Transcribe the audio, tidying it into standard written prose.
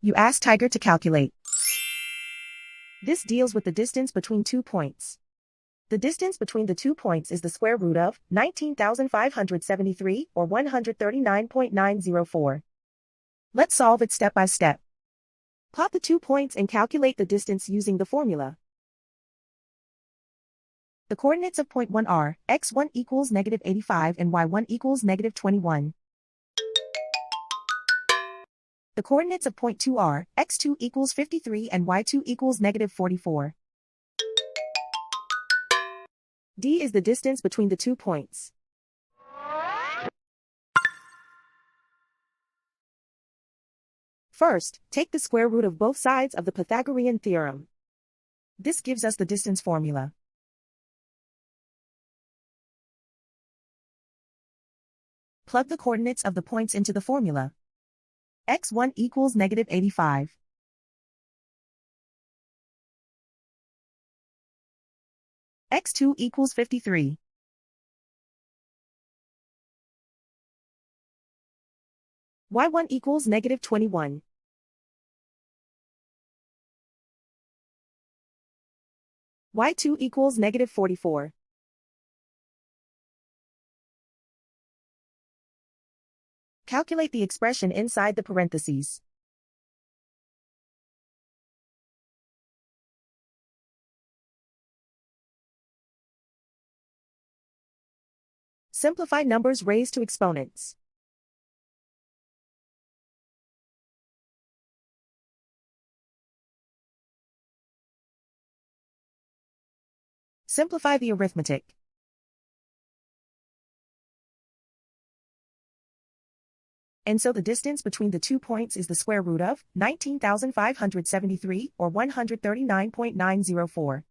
You ask Tiger to calculate. This deals with the distance between 2 points. The distance between the 2 points is the square root of 19,573 or 139.904. Let's solve it step by step. Plot the 2 points and calculate the distance using the formula. The coordinates of point 1 are x1 equals -85 and y1 equals -21. The coordinates of point 2 are x2 equals 53 and y2 equals -44. D is the distance between the 2 points. First, take the square root of both sides of the Pythagorean theorem. This gives us the distance formula. Plug the coordinates of the points into the formula. x1 equals -85. x2 equals 53. y1 equals -21. y2 equals -44. Calculate the expression inside the parentheses. Simplify numbers raised to exponents. Simplify the arithmetic. And so the distance between the 2 points is the square root of 19,573 or 139.904.